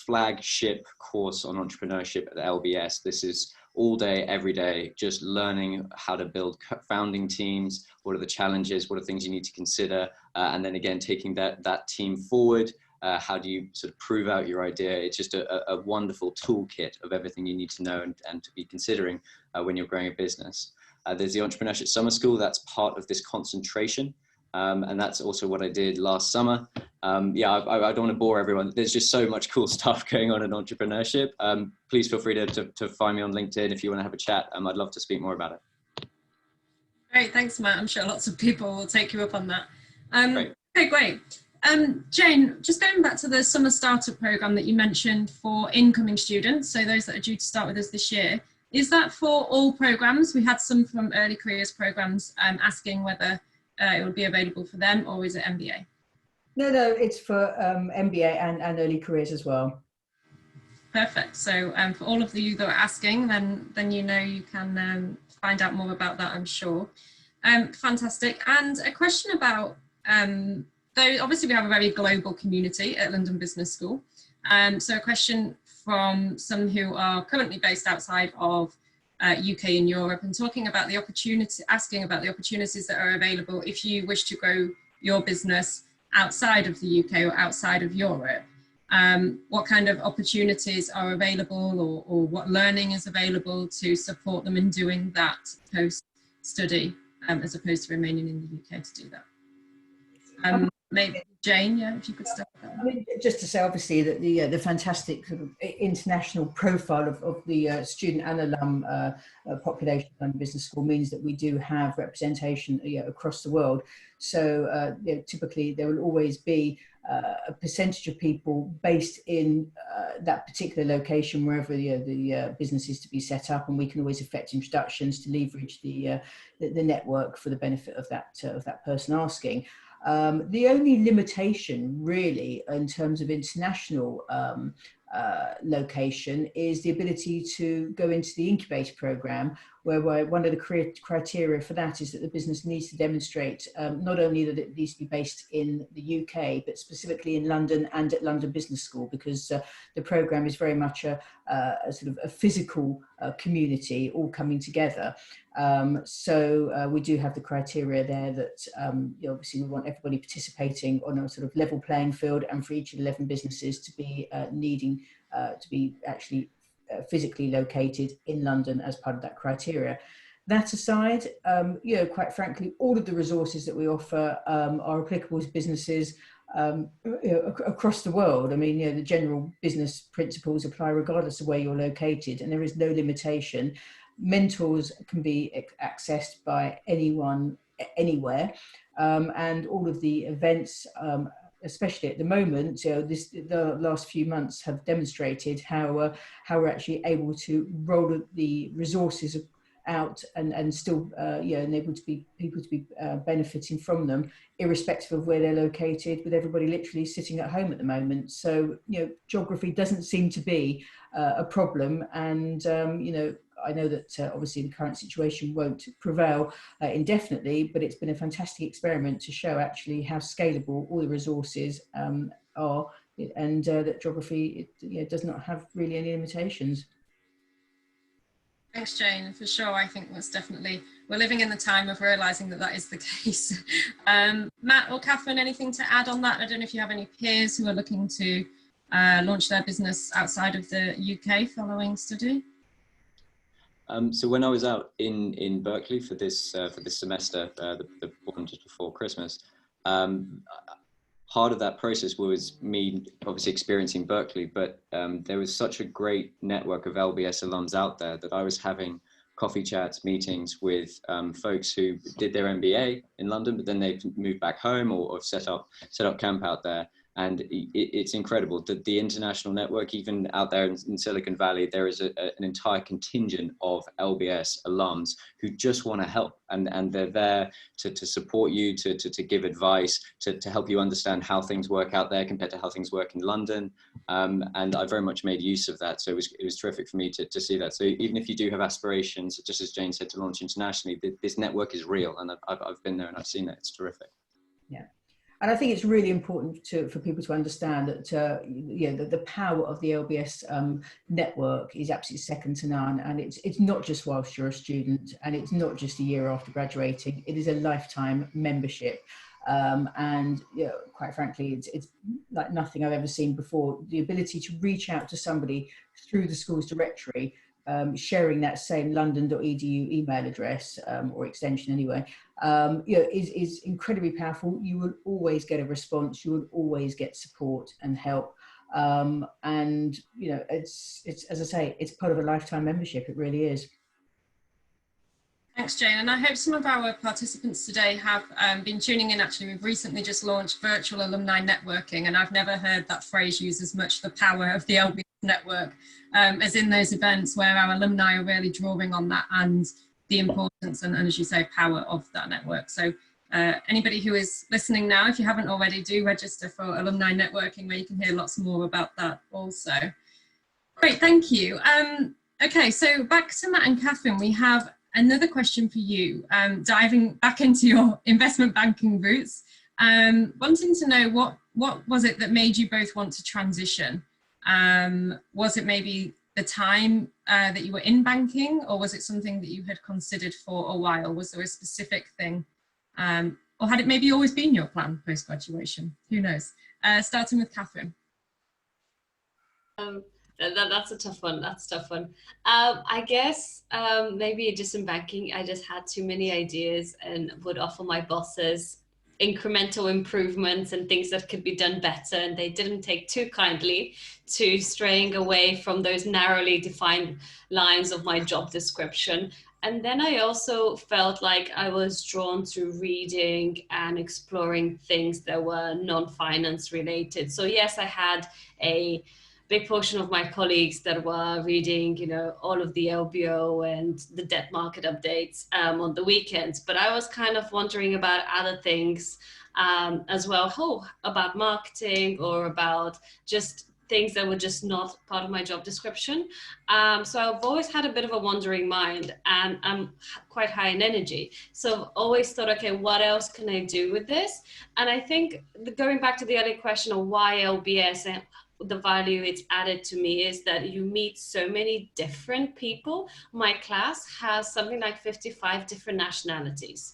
S3: flagship course on entrepreneurship at LBS. This is all day, every day, just learning how to build founding teams. What are the challenges? What are things you need to consider? And then again, taking that team forward. How do you sort of prove out your idea? It's just a wonderful toolkit of everything you need to know and to be considering when you're growing a business. There's the Entrepreneurship Summer School. That's part of this concentration. And that's also what I did last summer. Yeah, I don't want to bore everyone. There's just so much cool stuff going on in entrepreneurship. Please feel free to find me on LinkedIn if you want to have a chat. I'd love to speak more about it.
S1: Great, thanks, Matt. I'm sure lots of people will take you up on that.
S3: Great.
S1: Okay, great. Jane, just going back to the summer startup program that you mentioned for incoming students, so those that are due to start with us this year, is that for all programs? We had some from early careers programs asking whether it would be available for them, or is it MBA?
S2: No, it's for MBA and early careers as well.
S1: Perfect. So for all of you that are asking, then you know you can find out more about that, I'm sure. Fantastic. And a question about, though obviously we have a very global community at London Business School. So a question from some who are currently based outside of UK and Europe, and talking about the opportunity, asking about the opportunities that are available if you wish to grow your business outside of the UK or outside of Europe. What kind of opportunities are available, or what learning is available to support them in doing that post study as opposed to remaining in the UK to do that. Maybe Jane, yeah, if you could start with that.
S2: I mean, just to say, obviously, that the fantastic sort of international profile of the student and alum population of London Business School means that we do have representation across the world. So typically there will always be a percentage of people based in that particular location, wherever the business is to be set up, and we can always effect introductions to leverage the network for the benefit of that person asking. The only limitation really in terms of international location is the ability to go into the incubator program, where one of the criteria for that is that the business needs to demonstrate not only that it needs to be based in the UK, but specifically in London and at London Business School, because the program is very much a sort of a physical community all coming together. So we do have the criteria there that obviously we want everybody participating on a sort of level playing field, and for each of 11 businesses to be needing to be actually physically located in London as part of that criteria. That aside, quite frankly, all of the resources that we offer are applicable to businesses across the world. I mean, the general business principles apply regardless of where you're located, and there is no limitation. Mentors can be accessed by anyone, anywhere, and all of the events, especially at the moment, the last few months have demonstrated how we're actually able to roll the resources out and still enable people to be benefiting from them, irrespective of where they're located, with everybody literally sitting at home at the moment. So geography doesn't seem to be a problem, and I know that obviously the current situation won't prevail indefinitely, but it's been a fantastic experiment to show actually how scalable all the resources are, and that geography does not have really any limitations.
S1: Thanks, Jane. And for sure, I think that's definitely, we're living in the time of realising that is the case. Matt or Catherine, anything to add on that? I don't know if you have any peers who are looking to launch their business outside of the UK following study.
S3: So when I was out in Berkeley for this semester, the one just before Christmas, part of that process was me obviously experiencing Berkeley, but there was such a great network of LBS alums out there that I was having coffee chats, meetings with folks who did their MBA in London, but then they've moved back home or set up camp out there. And it's incredible that the international network, even out there in Silicon Valley, there is an entire contingent of LBS alums who just want to help, and they're there to support you, to give advice, to help you understand how things work out there compared to how things work in London. And I very much made use of that. So it was terrific for me to see that. So even if you do have aspirations, just as Jane said, to launch internationally, this network is real, and I've been there and I've seen that. It's terrific.
S2: Yeah. And I think it's really important for people to understand that the power of the LBS network is absolutely second to none. And it's not just whilst you're a student, and it's not just a year after graduating. It is a lifetime membership. And quite frankly, it's like nothing I've ever seen before. The ability to reach out to somebody through the school's directory, sharing that same london.edu email address or extension anyway, is incredibly powerful. You will always get a response. You will always get support and help. And it's as I say, it's part of a lifetime membership. It really is.
S1: Thanks, Jane. And I hope some of our participants today have been tuning in. Actually, we've recently just launched virtual alumni networking, and I've never heard that phrase used as much, the power of the LBS network, as in those events where our alumni are really drawing on that and the importance and as you say, power of that network. So anybody who is listening now, if you haven't already, do register for alumni networking, where you can hear lots more about that also. Great, thank you. Okay, so back to Matt and Catherine, we have another question for you, diving back into your investment banking roots, wanting to know what was it that made you both want to transition? Was it maybe the time that you were in banking, or was it something that you had considered for a while? Was there a specific thing, or had it maybe always been your plan post-graduation? Who knows? Starting with Catherine.
S4: That's a tough one. That's a tough one. I guess maybe just in banking, I just had too many ideas and would offer my bosses incremental improvements and things that could be done better. And they didn't take too kindly to straying away from those narrowly defined lines of my job description. And then I also felt like I was drawn to reading and exploring things that were non-finance related. So yes, I had a big portion of my colleagues that were reading, all of the LBO and the debt market updates on the weekends. But I was kind of wondering about other things as well, about marketing or about just things that were just not part of my job description. So I've always had a bit of a wandering mind, and I'm quite high in energy. So I've always thought, okay, what else can I do with this? And I think going back to the other question of why LBS and the value it's added to me is that you meet so many different people. My class has something like 55 different nationalities,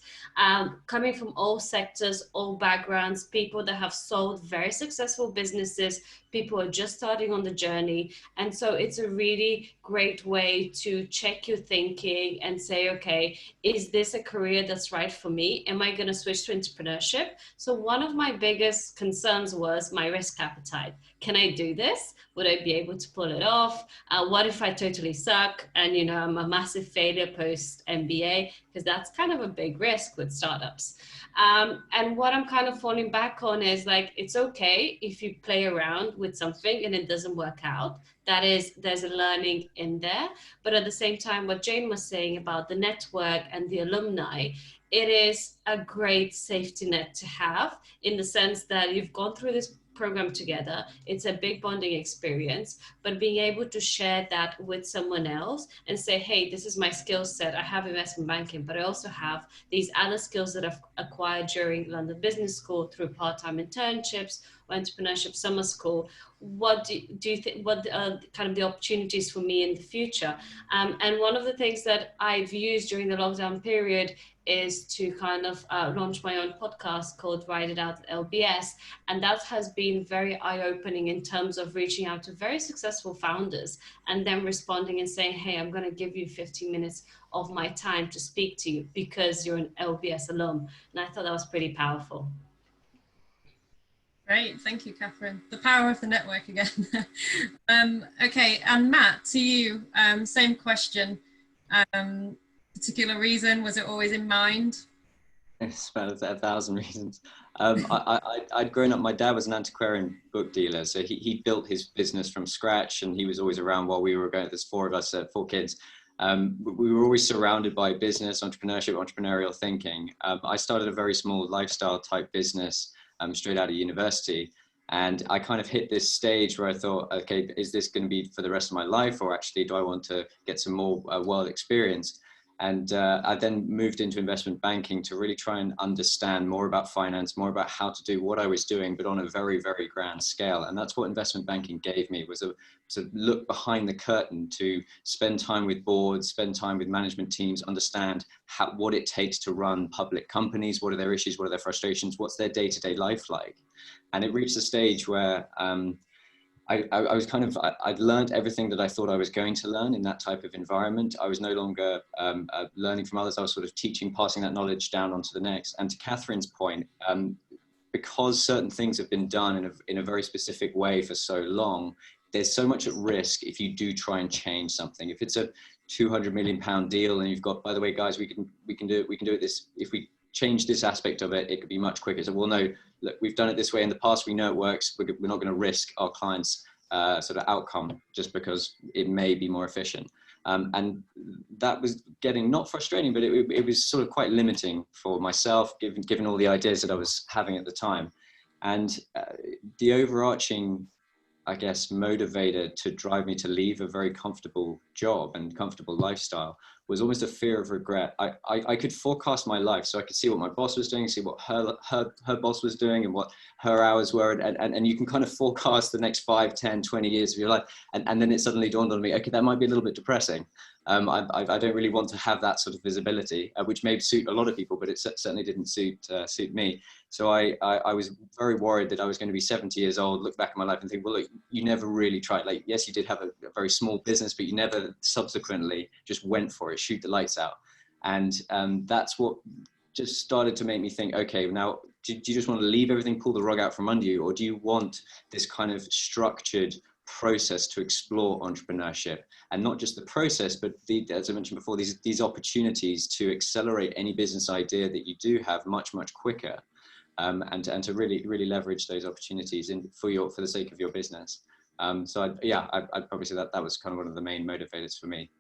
S4: coming from all sectors, all backgrounds, people that have sold very successful businesses, people who are just starting on the journey. And so it's a really great way to check your thinking and say, okay, is this a career that's right for me? Am I going to switch to entrepreneurship? So one of my biggest concerns was my risk appetite. Can I do this? Would I be able to pull it off? What if I totally suck and I'm a massive failure post MBA? Because that's kind of a big risk with startups. And what I'm kind of falling back on is like, it's okay if you play around with something and it doesn't work out. There's a learning in there. But at the same time, what Jane was saying about the network and the alumni, it is a great safety net to have, in the sense that you've gone through this program together. It's a big bonding experience, but being able to share that with someone else and say, hey, this is my skill set. I have investment banking, but I also have these other skills that I've acquired during London Business School through part-time internships or entrepreneurship summer school. What do you think, what are kind of the opportunities for me in the future? And one of the things that I've used during the lockdown period is to kind of launch my own podcast called Ride It Out LBS. And that has been very eye-opening in terms of reaching out to very successful founders and then responding and saying, hey, I'm going to give you 15 minutes of my time to speak to you because you're an LBS alum. And I thought that was pretty powerful.
S1: Great, thank you, Catherine. The power of the network again. Okay, and Matt, to you, same question. Particular reason, was it always in mind?
S3: It's about 1,000 reasons. I'd grown up, my dad was an antiquarian book dealer, so he built his business from scratch, and he was always around while we were going. There's four of us, 4 kids. We were always surrounded by business, entrepreneurship, entrepreneurial thinking. I started a very small lifestyle type business straight out of university. And I kind of hit this stage where I thought, okay, is this going to be for the rest of my life, or actually do I want to get some more world experience? And I then moved into investment banking to really try and understand more about finance, more about how to do what I was doing, but on a very, very grand scale. And that's what investment banking gave me, was to look behind the curtain, to spend time with boards, spend time with management teams, understand what it takes to run public companies, what are their issues, what are their frustrations, what's their day-to-day life like. And it reached a stage where I was kind of, I'd learned everything that I thought I was going to learn in that type of environment. I was no longer learning from others. I was sort of teaching, passing that knowledge down onto the next. And to Catherine's point, because certain things have been done in a very specific way for so long, there's so much at risk if you do try and change something. If it's a 200 million pound deal and you've got, by the way, guys, we can do it this, if we change this aspect of it, it could be much quicker. So we'll know, look, we've done it this way in the past, we know it works, we're not going to risk our clients' sort of outcome just because it may be more efficient. And that was getting not frustrating, but it was sort of quite limiting for myself, given all the ideas that I was having at the time. And the overarching, I guess, motivator to drive me to leave a very comfortable job and comfortable lifestyle was almost a fear of regret. I could forecast my life, so I could see what my boss was doing, see what her boss was doing, and what her hours were, and you can kind of forecast the next 5, 10, 20 years of your life. And then it suddenly dawned on me, okay, that might be a little bit depressing. I don't really want to have that sort of visibility, which may suit a lot of people, but it certainly didn't suit me. So I was very worried that I was going to be 70 years old, look back at my life and think, well, look, you never really tried. Like, yes, you did have a very small business, but you never subsequently just went for it, shoot the lights out. And that's what just started to make me think, okay, now, do you just want to leave everything, pull the rug out from under you, or do you want this kind of structured process to explore entrepreneurship? And not just the process, but as I mentioned before, these opportunities to accelerate any business idea that you do have much quicker, and to really leverage those opportunities for the sake of your business. So I'd probably say that was kind of one of the main motivators for me.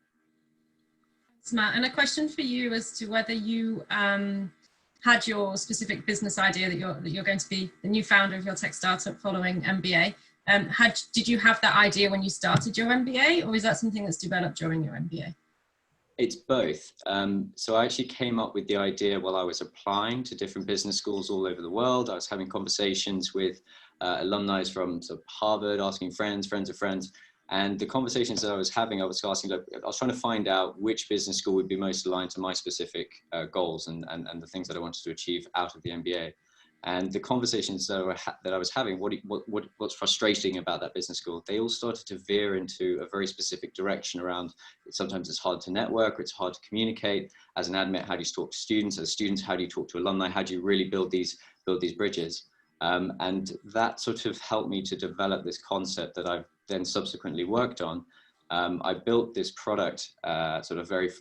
S1: Thanks, Matt. And a question for you as to whether you had your specific business idea that you're going to be the new founder of your tech startup following MBA. Did you have that idea when you started your MBA, or is that something that's developed during your MBA?
S3: It's both. So I actually came up with the idea while I was applying to different business schools all over the world. I was having conversations with alumni from sort of Harvard, asking friends of friends. And the conversations that I was having, I was asking, look, I was trying to find out which business school would be most aligned to my specific goals and the things that I wanted to achieve out of the MBA. And the conversations that I was having, what's frustrating about that business school, they all started to veer into a very specific direction around, sometimes it's hard to network, or it's hard to communicate. As an admin, how do you talk to students? As students, how do you talk to alumni? How do you really build these bridges? And that sort of helped me to develop this concept that I've then subsequently worked on. I built this product, sort of very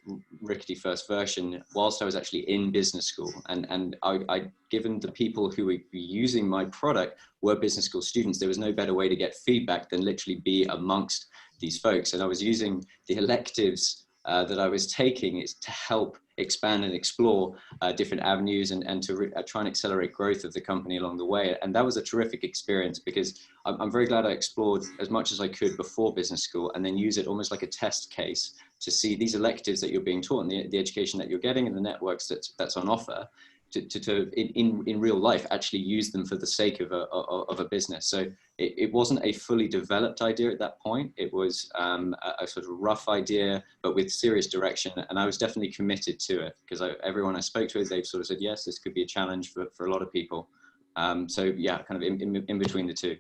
S3: rickety first version, whilst I was actually in business school. And I given the people who were using my product were business school students, there was no better way to get feedback than literally be amongst these folks. And I was using the electives that I was taking is to help expand and explore different avenues and to try and accelerate growth of the company along the way. And that was a terrific experience, because I'm very glad I explored as much as I could before business school, and then use it almost like a test case to see these electives that you're being taught and the education that you're getting and the networks that's on offer, to in real life actually use them for the sake of a business. So it wasn't a fully developed idea at that point. It was a sort of rough idea, but with serious direction. And I was definitely committed to it, because everyone I spoke to, they've sort of said, yes, this could be a challenge for a lot of people. So yeah, kind of in between the two.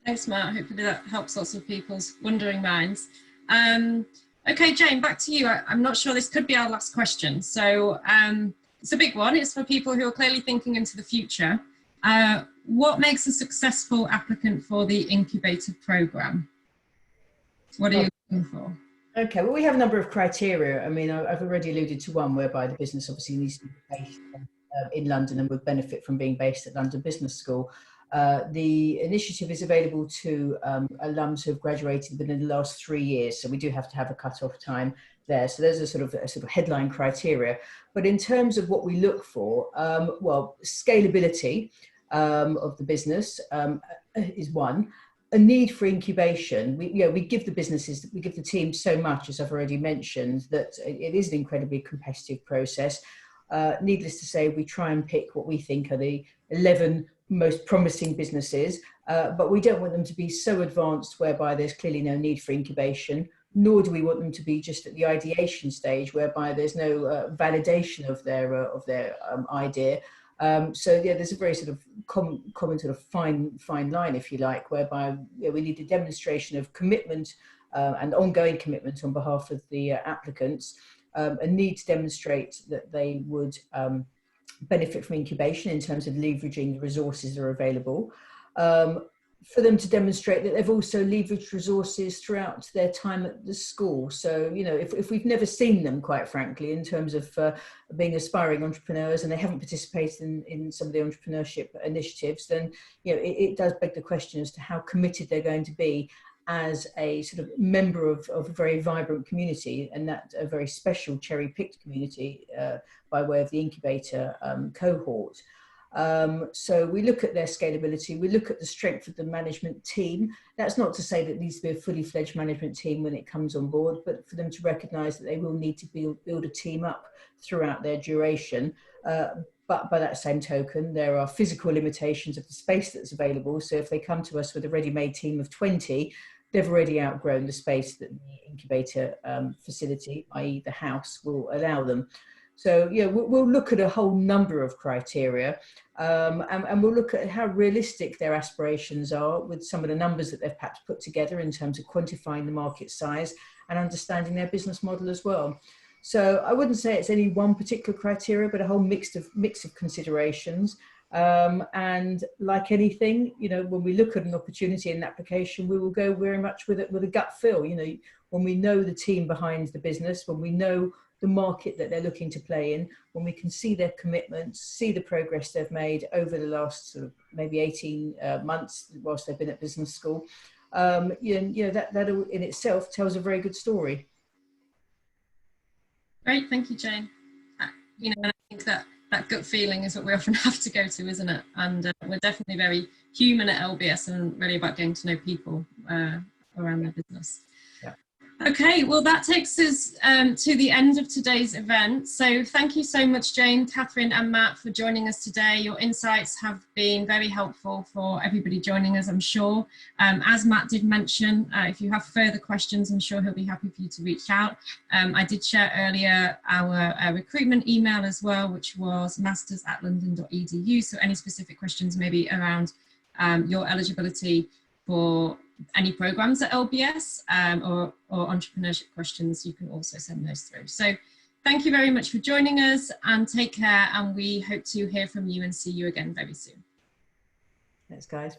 S1: Thanks, Matt. Hopefully that helps lots of people's wondering minds. Okay, Jane, back to you. I'm not sure, this could be our last question. So it's a big one. It's for people who are clearly thinking into the future. What makes a successful applicant for the incubator program? What are you looking for?
S2: Okay, well, we have a number of criteria. I mean, I've already alluded to one whereby the business obviously needs to be based in London and would benefit from being based at London Business School. The initiative is available to alums who have graduated within the last 3 years, so we do have to have a cut-off time there. So there's a sort of headline criteria. But in terms of what we look for, well, scalability of the business is one. A need for incubation. We give the businesses, we give the team so much, as I've already mentioned, that it is an incredibly competitive process. Needless to say, we try and pick what we think are the 11 most promising businesses, but we don't want them to be so advanced whereby there's clearly no need for incubation, nor do we want them to be just at the ideation stage whereby there's no validation of their idea. So yeah, there's a very sort of common sort of fine line, if you like, whereby we need a demonstration of commitment and ongoing commitment on behalf of the applicants, a need to demonstrate that they would benefit from incubation in terms of leveraging the resources that are available, for them to demonstrate that they've also leveraged resources throughout their time at the school. So, you know, if we've never seen them, quite frankly, in terms of being aspiring entrepreneurs, and they haven't participated in some of the entrepreneurship initiatives, then, you know, it does beg the question as to how committed they're going to be as a sort of member of a very vibrant community, and that a very special cherry-picked community by way of the incubator cohort. So we look at their scalability, we look at the strength of the management team. That's not to say that it needs to be a fully fledged management team when it comes on board, but for them to recognise that they will need to build a team up throughout their duration. But by that same token, there are physical limitations of the space that's available. So if they come to us with a ready-made team of 20, they've already outgrown the space that the incubator facility, i.e. the house, will allow them. So yeah, we'll look at a whole number of criteria, and we'll look at how realistic their aspirations are with some of the numbers that they've perhaps put together in terms of quantifying the market size and understanding their business model as well. So I wouldn't say it's any one particular criteria, but a whole mix of considerations. And like anything, you know, when we look at an opportunity in an application, we will go very much with a gut feel. You know, when we know the team behind the business, when we know the market that they're looking to play in, when we can see their commitments, see the progress they've made over the last sort of maybe 18 months whilst they've been at business school, you know, that in itself tells a very good story.
S1: Great, thank you, Jane. You know, I think that gut feeling is what we often have to go to, isn't it? And we're definitely very human at LBS and really about getting to know people around their business.
S2: Yeah.
S1: Okay, well that takes us to the end of today's event. So thank you so much, Jane, Catherine and Matt, for joining us today. Your insights have been very helpful for everybody joining us, I'm sure. As Matt did mention, if you have further questions, I'm sure he'll be happy for you to reach out. I did share earlier our recruitment email as well, which was masters@london.edu. So any specific questions maybe around your eligibility for any programs at LBS or entrepreneurship questions, you can also send those through. So thank you very much for joining us, and take care, and we hope to hear from you and see you again very soon.
S2: Thanks, guys.